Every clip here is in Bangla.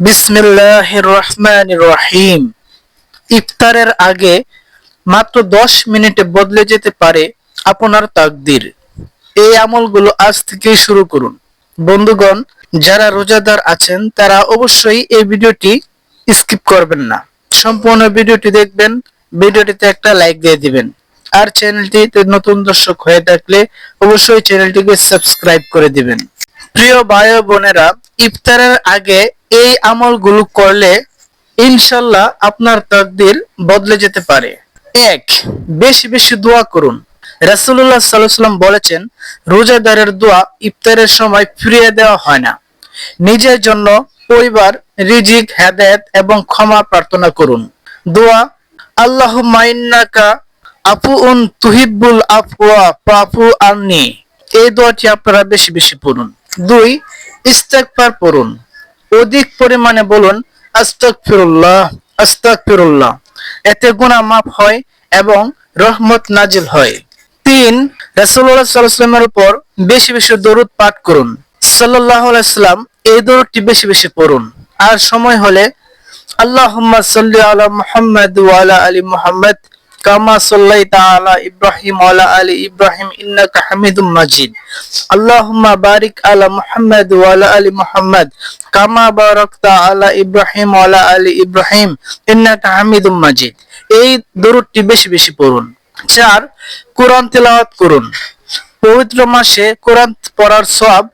বিসমিল্লাহির রহমানির রহিম। ইফতারের আগে মাত্র 10 মিনিটে বদলে যেতে পারে আপনার তাকদীর। এই আমলগুলো আজ থেকেই শুরু করুন। বন্ধুগণ, যারা রোজাদার আছেন তারা অবশ্যই এই ভিডিওটি স্কিপ করবেন না, সম্পূর্ণ ভিডিওটি দেখবেন। ভিডিওটিতে একটা লাইক দিয়ে দিবেন। আর চ্যানেলটিতে নতুন দর্শক হয়ে থাকলে অবশ্যই চ্যানেলটিকে সাবস্ক্রাইব করে দিবেন। প্রিয় ভাই ও বোনেরা, ইফতারের আগে এই আমলগুলো করলে ইনশাল্লাহ আপনার তাকদীর বদলে যেতে পারে। 1. বেশি বেশি দোয়া করুন। রাসূলুল্লাহ সাল্লাল্লাহু আলাইহি ওয়াসাল্লাম বলেছেন, রোজাদারের দোয়া ইফতারের সময় ফিরিয়ে দেওয়া হয় না। নিজের জন্য, পরিবার, রিজিক, হেদায়েত এবং ক্ষমা প্রার্থনা করুন। দোয়া: আল্লাহুম্মা ইন্নাকা আফুউন তুহিব্বুল আফওয়া ফাফু আননি। এই দোয়াটি আপনারা বেশি বেশি পড়ুন। 2. ইস্তেগফার পড়ুন। অধিক পরিমাণে বলুন আস্তাগফিরুল্লাহ, আস্তাগফিরুল্লাহ। এতে গুনাহ মাফ হয় এবং রহমত নাজিল হয়। 3. রাসূলুল্লাহ সাল্লাল্লাহু আলাইহি ওয়াসাল্লামের উপর বেশি বেশি দরুদ পাঠ করুন। সাল্লাল্লাহু আলাইহি ওয়াসাল্লাম এই দরুদটি বেশি বেশি পড়ুন। আর সময় হলে আল্লাহুম্মা সাল্লি আলা মুহাম্মাদ ওয়া আলা আলি মুহাম্মাদ কামা সাল্লাইতা আলা ইব্রাহিম ওয়া আলা আলি ইব্রাহিম ইন্নাকা হামিদুম মাজিদ। আল্লাহুম্মা বারিক আলা মুহাম্মাদ ওয়া আলা আলি মুহাম্মাদ কামা বারাকতা আলা ইব্রাহিম ওয়া আলা আলি ইব্রাহিম ইন্নাকা হামিদুম মাজিদ। এই দরুদটি বেশি বেশি পড়ুন। 4. কোরআন তেলাওয়াত করুন। পবিত্র মাসে কোরআন পড়ার সওয়াব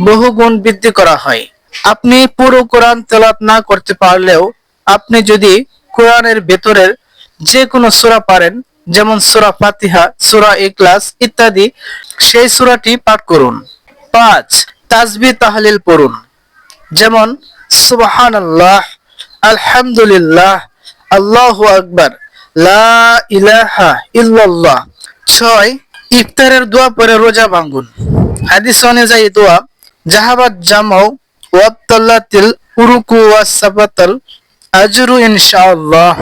বহুগুণ বৃদ্ধি করা হয়। আপনি পুরো কোরআন তেলাওয়াত না করতে পারলেও আপনি যদি কোরআনের ভেতরের যে কোনো সূরা পারেন, যেমন সূরা ফাতিহা, সূরা ইখলাস ইত্যাদি, সেই সূরাটি পাঠ করুন। 5. তাসবিহ তাহলিল পড়ুন, যেমন সুবহানাল্লাহ, আলহামদুলিল্লাহ, আল্লাহু আকবার, লা ইলাহা ইল্লাল্লাহ। 6. ইফতারের দোয়া পড়ে রোজা ভাঙুন। হাদিস অনুযায়ী দোয়া: জাহাবাত জামাউ ওয়াবতাল্লাতিল উরুকু ওয়াস সাবাতাল আজরু ইনশাআল্লাহ।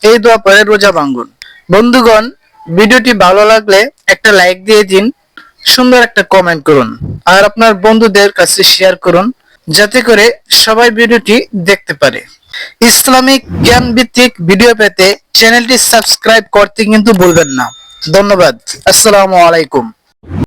এই দোয়া পড়ে রোজা ভাঙুন। বন্ধুগণ, ভিডিওটি ভালো লাগলে একটা লাইক দিয়ে দিন, সুন্দর একটা কমেন্ট করুন, আর আপনার বন্ধুদের কাছে শেয়ার করুন, যাতে করে সবাই ভিডিওটি দেখতে পারে। ইসলামিক জ্ঞান ভিত্তিক ভিডিও পেতে চ্যানেলটি সাবস্ক্রাইব করতে কিন্তু ভুলবেন না। ধন্যবাদ। আসসালামু আলাইকুম।